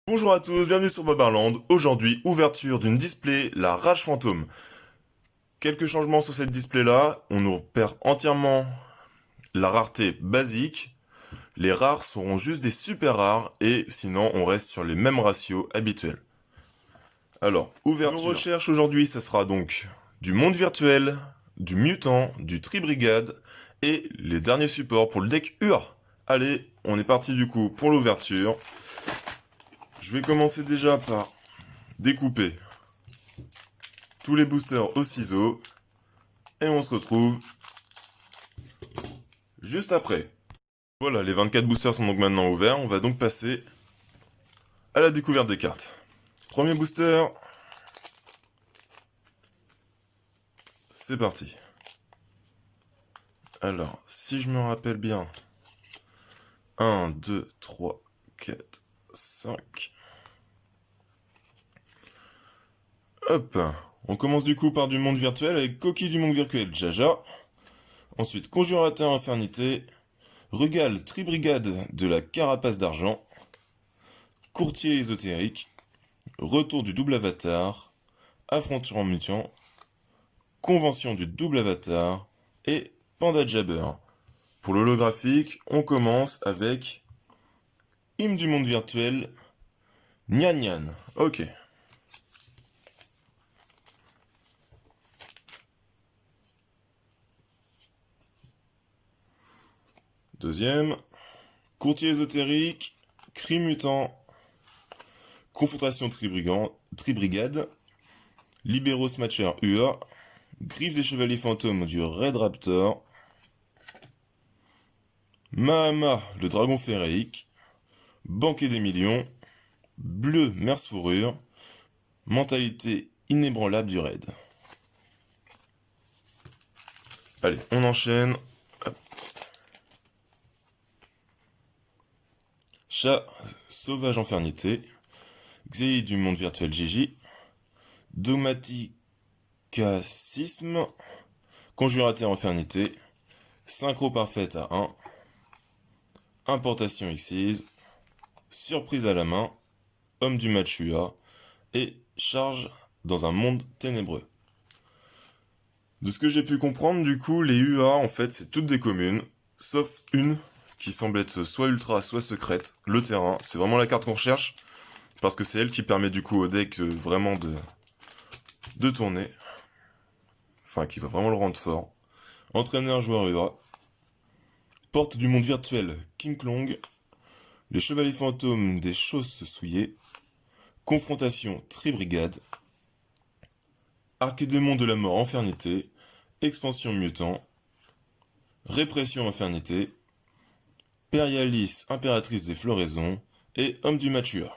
Bonjour à tous, bienvenue sur Bobarland. Aujourd'hui, ouverture d'une display, la Rage Fantôme. Quelques changements sur cette display là, on nous perd entièrement la rareté basique. Les rares seront juste des super rares et sinon on reste sur les mêmes ratios habituels. Alors, ouverture. Nos recherches aujourd'hui, ça sera donc du monde virtuel, du mutant, du tri-brigade et les derniers supports pour le deck UA. Allez, on est parti du coup pour l'ouverture. Je vais commencer déjà par découper tous les boosters au ciseau et on se retrouve juste après. Voilà, les 24 boosters sont donc maintenant ouverts, on va donc passer à la découverte des cartes. Premier booster, c'est parti. Alors, si je me rappelle bien, 1, 2, 3, 4, 5. Hop, on commence du coup par du monde virtuel avec Coquille du monde virtuel Jaja. Ensuite, Conjurateur Infernité, Rugal Tribrigade de la Carapace d'Argent, Courtier Ésotérique, Retour du double avatar, Affrontement mutant, Convention du double avatar et Panda Jabber. Pour l'holographique, on commence avec Hymne du monde virtuel, Nyan Nyan. Ok. Deuxième, Courtier ésotérique, Cri mutant, Confrontation Tribrigade, Libéro Smatcher UA, Griffe des chevaliers fantômes du Red Raptor, Mahama le dragon féerique, Banquet des millions, Bleu Merce fourrure, Mentalité inébranlable du raid. Allez, on enchaîne. Chat sauvage infernité, Xéi du monde virtuel Gigi, Dogmaticacisme, Conjurateur infernité, Synchro parfaite à 1, Importation Xyz, Surprise à la main, Homme du match UA et Charge dans un monde ténébreux. De ce que j'ai pu comprendre, du coup, les UA, en fait, c'est toutes des communes, sauf une qui semble être soit ultra, soit secrète. Le terrain, c'est vraiment la carte qu'on recherche, parce que c'est elle qui permet du coup au deck vraiment de tourner. Enfin, qui va vraiment le rendre fort. Entraîneur joueur UA. Porte du monde virtuel King Klong. Les chevaliers fantômes des chausses souillées. Confrontation Tribrigade. Archédémon de la mort infernité. Expansion mutant. Répression infernité. Périalis impératrice des floraisons. Et homme du match UA.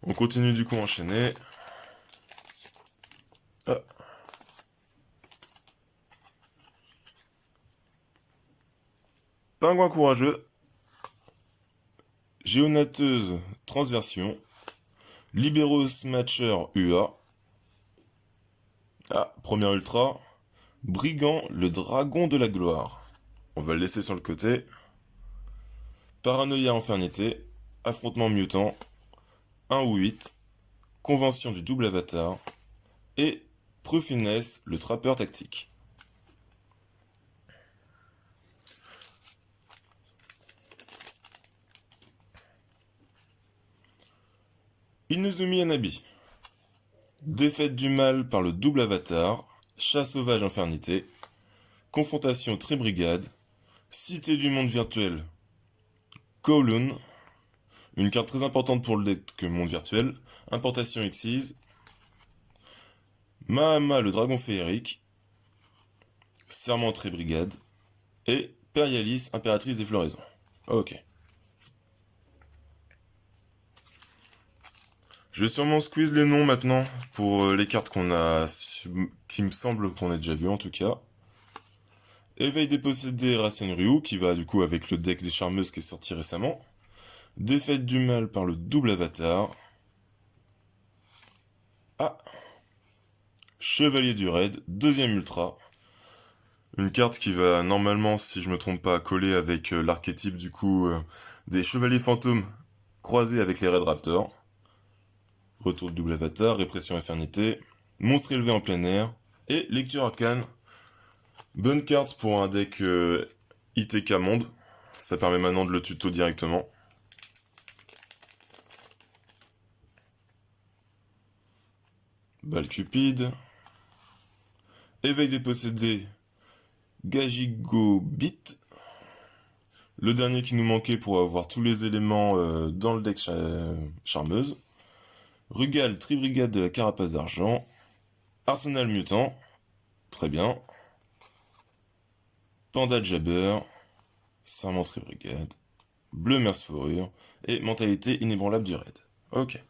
On continue du coup à enchaîner. Ah. Pingouin courageux. Géonateuse transversion. Libéros Matcher UA. Ah, premier ultra. Brigand le dragon de la gloire. On va le laisser sur le côté. Paranoïa infernité. Affrontement mutant. 1 ou 8. Convention du double avatar. Et Proofiness le trappeur tactique. Inuzumi Anabi. Défaite du mal par le double avatar. Chat sauvage infernité. Confrontation Tribrigade. Cité du monde virtuel. Kowloon. Une carte très importante pour le deck monde virtuel. Importation Xyz. Mahama le dragon féerique. Serment Tribrigade. Et Périalis impératrice des floraisons. Ok. Je vais sûrement squeeze les noms maintenant pour les cartes qui me semble qu'on a déjà vu en tout cas. Éveil des possédés Racine Ryu, qui va du coup avec le deck des charmeuses qui est sorti récemment. Défaite du mal par le double avatar. Ah. Chevalier du raid, deuxième ultra. Une carte qui va normalement, si je me trompe pas, coller avec l'archétype du coup des chevaliers fantômes croisés avec les Red Raptors. Retour de double avatar, répression infernité, monstre élevé en plein air, et lecture arcane. Bonne carte pour un deck ITK monde. Ça permet maintenant de le tuto directement. Balle cupide. Éveil des possédés. Gajigobit. Le dernier qui nous manquait pour avoir tous les éléments dans le deck charmeuse. Rugal, Tribrigade de la Carapace d'Argent. Arsenal Mutant. Très bien. Panda Jabber. Serment Tribrigade. Bleu Merce Fourrure. Et Mentalité inébranlable du raid. Ok.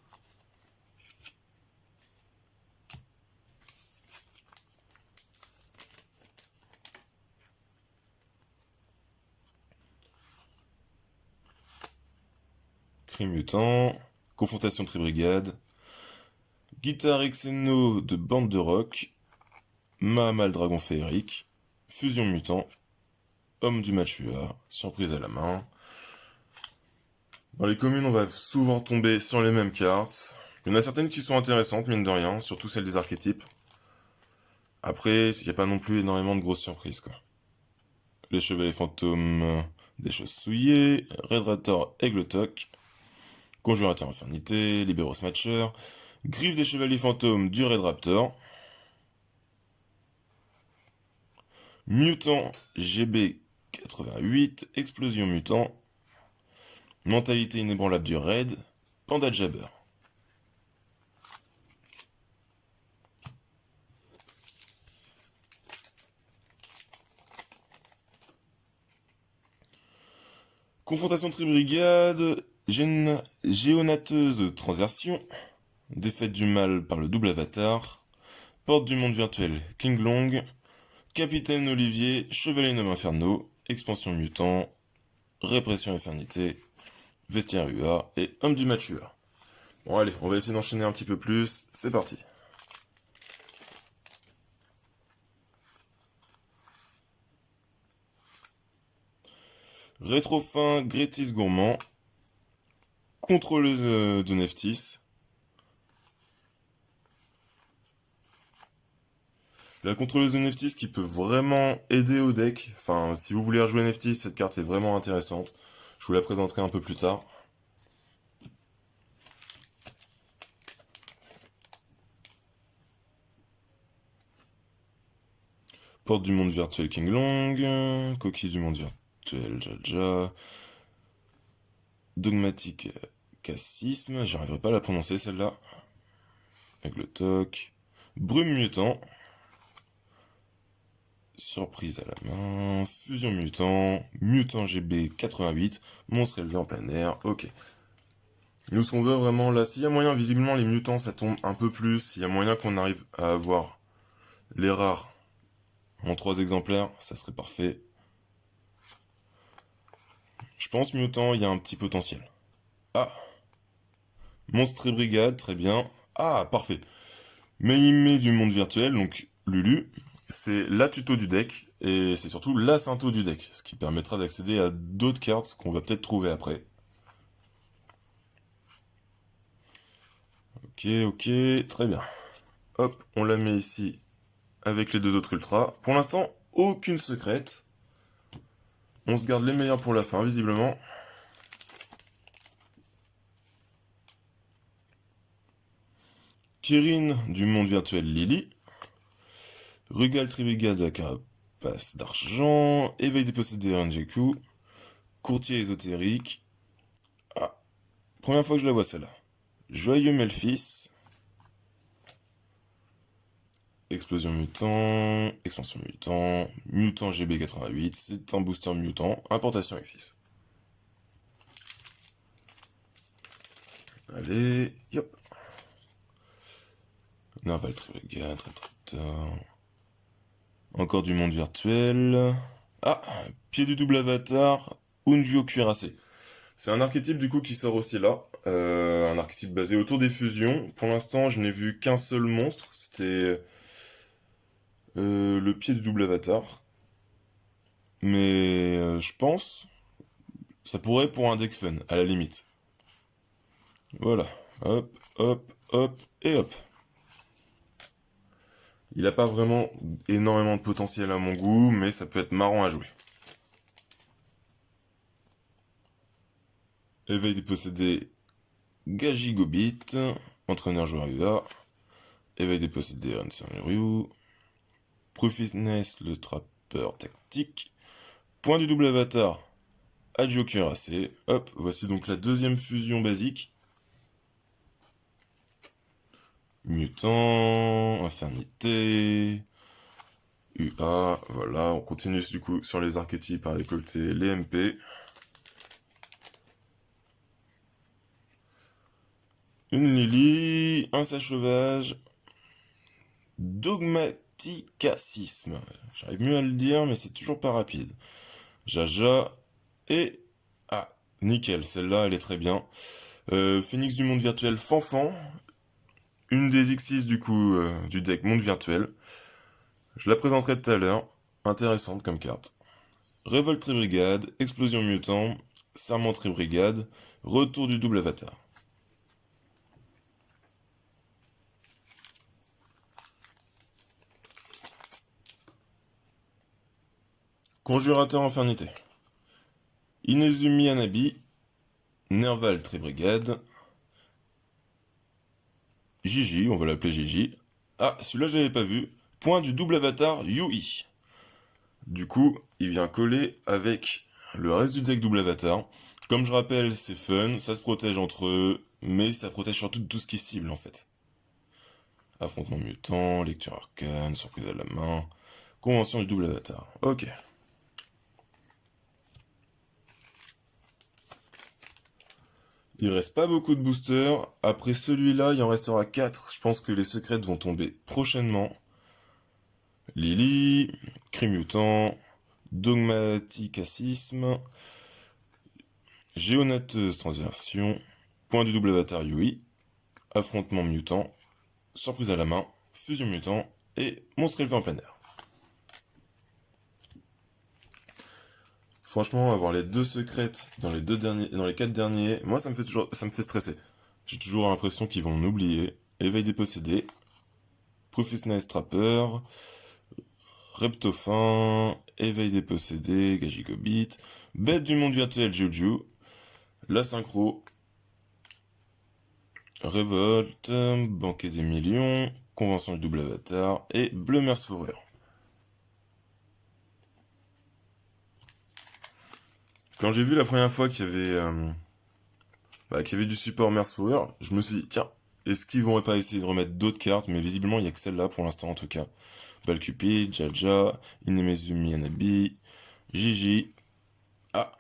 Cri Mutant. Confrontation Tribrigade. Guitare Exeno de Bande de Rock. Mahamal Dragon Féerique. Fusion Mutant. Homme du Machua. Surprise à la main. Dans les communes, on va souvent tomber sur les mêmes cartes. Il y en a certaines qui sont intéressantes, mine de rien, surtout celles des archétypes. Après, il n'y a pas non plus énormément de grosses surprises, quoi. Les chevaliers fantômes des choses souillées, Red Raptor Aigletok, Conjurateur Infernité, Libero Smatcher, Griffe des chevaliers fantômes du Red Raptor, Mutant GB 88, Explosion Mutant, Mentalité inébranlable du Raid, Panda Jabber. Confrontation Tribrigade, Géonateuse Transversion, Défaite du mal par le double avatar, Porte du monde virtuel King Long, Capitaine Olivier, Chevalier Nomme Inferno, Expansion Mutant, Répression Infernité, Vestiaire UA et Homme du match UA. Bon allez, on va essayer d'enchaîner un petit peu plus, c'est parti. Rétrofin Grétis Gourmand, Contrôleuse de Neftis. La contrôleuse de Neftis qui peut vraiment aider au deck. Enfin, si vous voulez rejouer Neftis, cette carte est vraiment intéressante. Je vous la présenterai un peu plus tard. Porte du monde virtuel King Long, Coquille du monde virtuel Jaja, Dogmatique Cassisme, j'arriverai pas à la prononcer celle-là. Aigletok, Brume Mutant, Surprise à la main, Fusion Mutant, Mutant GB 88, Monstre élevé en plein air, ok. Nous ce qu'on veut vraiment là, s'il y a moyen, visiblement les mutants ça tombe un peu plus, s'il y a moyen qu'on arrive à avoir les rares en 3 exemplaires, ça serait parfait. Je pense mutant, il y a un petit potentiel. Ah, Monstre et Brigade, très bien. Ah, parfait. Meimei du monde virtuel, donc Lulu, c'est la tuto du deck, et c'est surtout la syntho du deck, ce qui permettra d'accéder à d'autres cartes qu'on va peut-être trouver après. Ok, très bien. Hop, on la met ici avec les 2 autres ultras. Pour l'instant, aucune secrète. On se garde les meilleurs pour la fin, visiblement. Kirin du monde virtuel Lily. Rugal Tribrigade de la Carapace d'Argent. Éveil des possédés Renjeku. Courtier ésotérique. Ah, première fois que je la vois celle-là. Joyeux Melfis. Explosion mutant, expansion mutant, mutant GB88, c'est un booster mutant, importation X6. Allez, yop. Narval Tribrigade, Rétracteur. Encore du monde virtuel. Ah, pied du double avatar, Unvio Cuirassé. C'est un archétype du coup qui sort aussi là. Un archétype basé autour des fusions. Pour l'instant, je n'ai vu qu'un seul monstre. C'était le pied du double avatar. mais je pense ça pourrait pour un deck fun, à la limite. Voilà, hop, hop, hop, et hop. Il n'a pas vraiment énormément de potentiel à mon goût, mais ça peut être marrant à jouer. Éveil des possédés, Gajigobit, entraîneur joueur UA. Éveil des possédés, Hanser Ryu. Proficness, le trappeur tactique. Point du double avatar, Adjo Cuirassé. Hop, voici donc la deuxième fusion basique. Mutant, Infernité, UA, voilà, on continue du coup sur les archétypes à récolter les MP. Une Lily, un Sauvage, Dogmaticacisme. J'arrive mieux à le dire, mais c'est toujours pas rapide. Jaja et... Ah, nickel, celle-là, elle est très bien. Phénix du monde virtuel Fanfan. Une des X6 du coup du deck monde virtuel. Je la présenterai tout à l'heure. Intéressante comme carte. Révolte Brigade, Explosion Mutant, Serment Brigade, Retour du double avatar. Conjurateur Infernité. Inezumi Anabi, Nerval Brigade, Gigi, on va l'appeler Gigi. Ah, celui-là je l'avais pas vu. Point du double avatar Yui. Du coup, il vient coller avec le reste du deck double avatar. Comme je rappelle, c'est fun, ça se protège entre eux, mais ça protège surtout de tout ce qui cible en fait. Affrontement mutant, lecture arcane, surprise à la main, convention du double avatar. Ok. Il reste pas beaucoup de boosters. Après celui-là, il en restera 4. Je pense que les secrètes vont tomber prochainement. Lily, Crime Mutant, Dogmaticacisme, Géonateuse Transversion, Point du double avatar Yui, Affrontement Mutant, Surprise à la main, Fusion Mutant et Monstre élevé en plein air. Franchement, avoir les 2 secrètes dans les 4 derniers, moi ça me fait stresser. J'ai toujours l'impression qu'ils vont m'oublier. Éveil des possédés, Professional Trapper, Reptofin, Éveil des possédés, Gajigobit, Bête du monde virtuel Juju, La Synchro, Révolte, Banquet des millions, Convention du double avatar et Bleu Merce Fourrure. Quand j'ai vu la première fois qu'il y avait du support Merce Fourrure, je me suis dit, tiens, est-ce qu'ils vont pas essayer de remettre d'autres cartes? Mais visiblement, il n'y a que celle-là pour l'instant en tout cas. Balcupid, Jaja, Inemezumi Anabi, Gigi. Ah,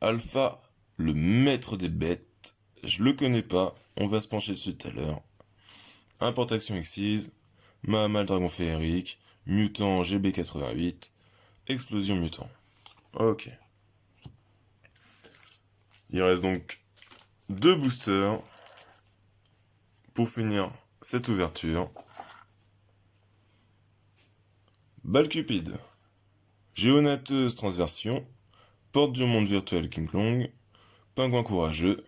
Alpha, le maître des bêtes. Je le connais pas, on va se pencher dessus tout à l'heure. Importation Exise, Mahamal Dragon Féerique, Mutant GB88, Explosion Mutant. Ok. Il reste donc 2 boosters pour finir cette ouverture. Balcupid, Géonateuse Transversion, Porte du monde virtuel King Kong, Pingouin courageux,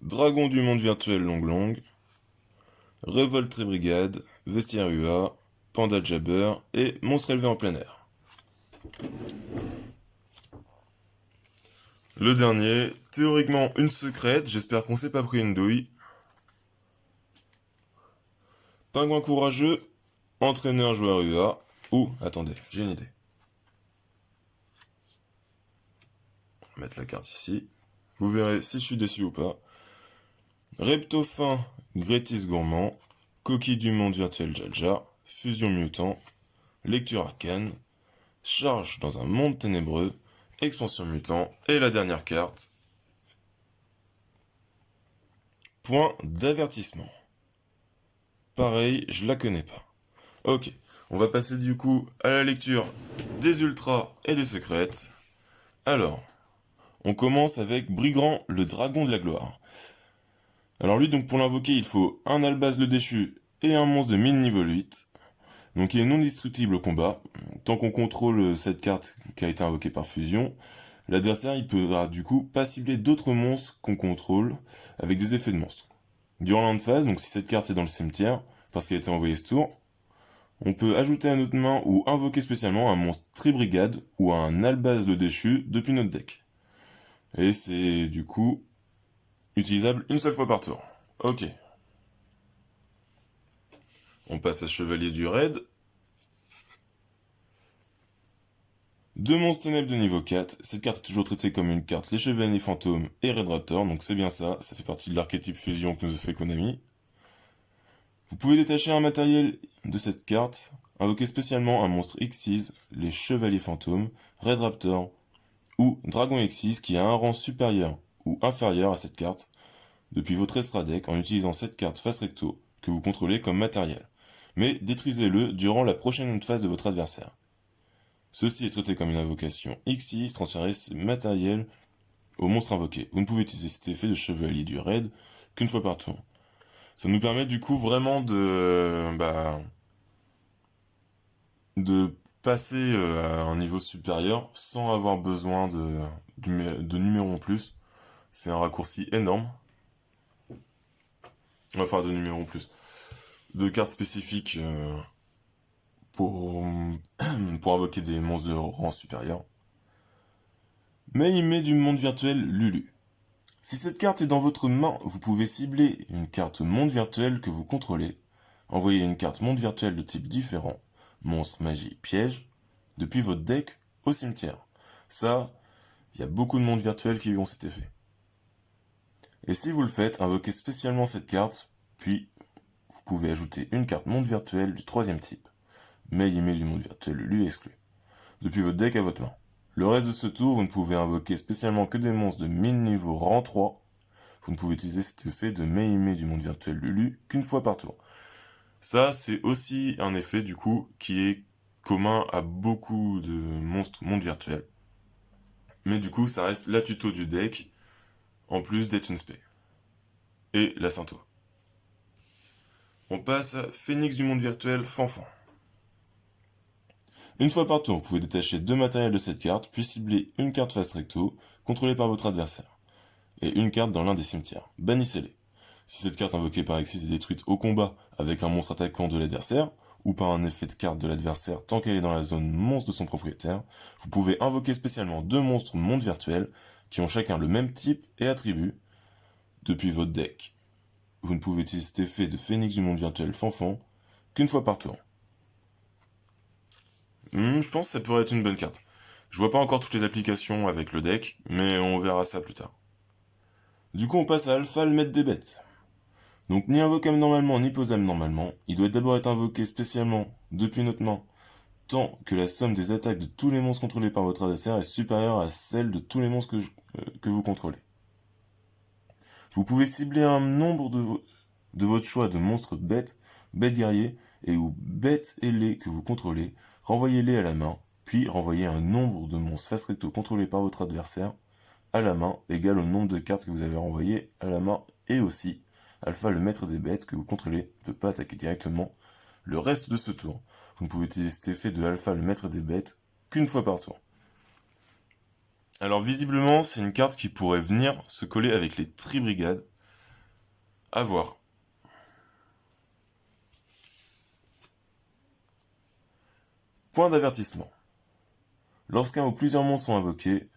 Dragon du monde virtuel Long Long, Révolte Brigade, Vestiaire UA, Panda Jabber et Monstre élevé en plein air. Le dernier, théoriquement une secrète, j'espère qu'on s'est pas pris une douille. Pingouin courageux, entraîneur joueur UA, ou, attendez, j'ai une idée. On va mettre la carte ici. Vous verrez si je suis déçu ou pas. Reptofin, Grétis gourmand, Coquille du monde virtuel Jaja, Fusion mutant, Lecture arcane, Charge dans un monde ténébreux, Expansion mutant, et la dernière carte, Point d'avertissement. Pareil, je la connais pas. Ok, on va passer du coup à la lecture des ultras et des secrètes. Alors, on commence avec Brigand, le dragon de la gloire. Alors lui, donc pour l'invoquer, il faut un Albaz le déchu et un monstre de mine niveau 8. Donc il est non destructible au combat. Tant qu'on contrôle cette carte qui a été invoquée par fusion, l'adversaire il pourra du coup pas cibler d'autres monstres qu'on contrôle avec des effets de monstres. Durant l'end phase, donc si cette carte est dans le cimetière, parce qu'elle a été envoyée ce tour, on peut ajouter à notre main ou invoquer spécialement un monstre Tribrigade ou un Albaz le déchu depuis notre deck. Et c'est du coup utilisable une seule fois par tour. Ok. On passe à Chevalier du Raid. Deux monstres ténèbres de niveau 4. Cette carte est toujours traitée comme une carte les Chevaliers Fantômes et Raid Raptor, donc c'est bien ça, ça fait partie de l'archétype fusion que nous a fait Konami. Vous pouvez détacher un matériel de cette carte, invoquer spécialement un monstre X6, les Chevaliers Fantômes, Raid Raptor ou Dragon X6 qui a un rang supérieur ou inférieur à cette carte depuis votre extra deck en utilisant cette carte face recto que vous contrôlez comme matériel. Mais détruisez-le durant la prochaine phase de votre adversaire. Ceci est traité comme une invocation X6, transférez ce matériel au monstre invoqué. Vous ne pouvez utiliser cet effet de Chevalier du Raid qu'une fois par tour. Ça nous permet du coup vraiment de passer à un niveau supérieur sans avoir besoin de numéros en plus. C'est un raccourci énorme. Enfin, de numéros en plus. De cartes spécifiques pour, pour invoquer des monstres de rang supérieur. Mais il met du monde virtuel Lulu. Si cette carte est dans votre main, vous pouvez cibler une carte monde virtuel que vous contrôlez, envoyer une carte monde virtuel de type différent, monstre, magie, piège, depuis votre deck au cimetière. Ça, il y a beaucoup de mondes virtuels qui ont cet effet. Et si vous le faites, invoquez spécialement cette carte, puis vous pouvez ajouter une carte monde virtuel du troisième type, mais il met du monde virtuel lui exclu, depuis votre deck à votre main. Le reste de ce tour, vous ne pouvez invoquer spécialement que des monstres de 1000 niveau rang 3. Vous ne pouvez utiliser cet effet de Meimei du monde virtuel Lulu qu'une fois par tour. Ça, c'est aussi un effet du coup qui est commun à beaucoup de monstres monde virtuel. Mais du coup, ça reste la tuto du deck, en plus d'être une spé. Et la Sainto. On passe à Phénix du monde virtuel Fanfan. Une fois par tour, vous pouvez détacher deux matériels de cette carte, puis cibler une carte face recto, contrôlée par votre adversaire, et une carte dans l'un des cimetières. Bannissez-les. Si cette carte invoquée par X6 est détruite au combat avec un monstre attaquant de l'adversaire, ou par un effet de carte de l'adversaire tant qu'elle est dans la zone monstre de son propriétaire, vous pouvez invoquer spécialement deux monstres monde virtuels qui ont chacun le même type et attribut depuis votre deck. Vous ne pouvez utiliser cet effet de Phénix du monde virtuel Fanfan qu'une fois par tour. Je pense que ça pourrait être une bonne carte. Je vois pas encore toutes les applications avec le deck, mais on verra ça plus tard. Du coup, on passe à Alpha, le maître des bêtes. Donc, ni invocable normalement, ni posable normalement, il doit d'abord être invoqué spécialement depuis notre main, tant que la somme des attaques de tous les monstres contrôlés par votre adversaire est supérieure à celle de tous les monstres que vous contrôlez. Vous pouvez cibler un nombre de votre choix de monstres bêtes, bêtes guerriers et ou bêtes ailés que vous contrôlez, renvoyez-les à la main, puis renvoyez un nombre de monstres face recto contrôlés par votre adversaire à la main égal au nombre de cartes que vous avez renvoyées à la main, et aussi Alpha, le maître des bêtes que vous contrôlez, ne peut pas attaquer directement le reste de ce tour. Vous ne pouvez utiliser cet effet de Alpha, le maître des bêtes qu'une fois par tour. Alors visiblement, c'est une carte qui pourrait venir se coller avec les Tribrigades. À voir. Point d'avertissement. Lorsqu'un ou plusieurs monstres sont invoqués,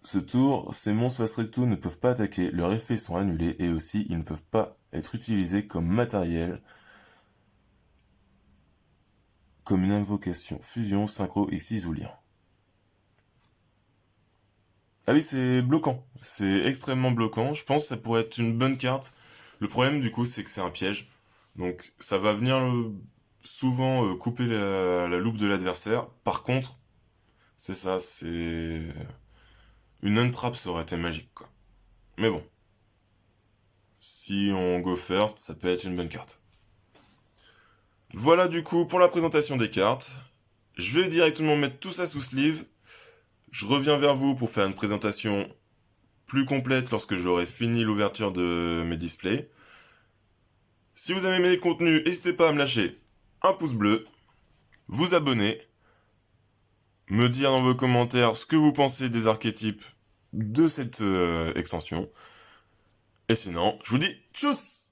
ce tour, ces monstres face recto ne peuvent pas attaquer, leurs effets sont annulés et aussi ils ne peuvent pas être utilisés comme matériel, comme une invocation, fusion, synchro, X6 ou lien. Ah oui, c'est bloquant, c'est extrêmement bloquant, je pense que ça pourrait être une bonne carte. Le problème du coup c'est que c'est un piège, donc ça va venir souvent couper la loupe de l'adversaire. Par contre, c'est ça, c'est... Une untrap ça aurait été magique quoi. Mais bon, si on go first, ça peut être une bonne carte. Voilà du coup pour la présentation des cartes. Je vais directement mettre tout ça sous sleeve. Je reviens vers vous pour faire une présentation plus complète lorsque j'aurai fini l'ouverture de mes displays. Si vous avez aimé le contenu, n'hésitez pas à me lâcher un pouce bleu, vous abonner, me dire dans vos commentaires ce que vous pensez des archétypes de cette extension. Et sinon, je vous dis tchuss!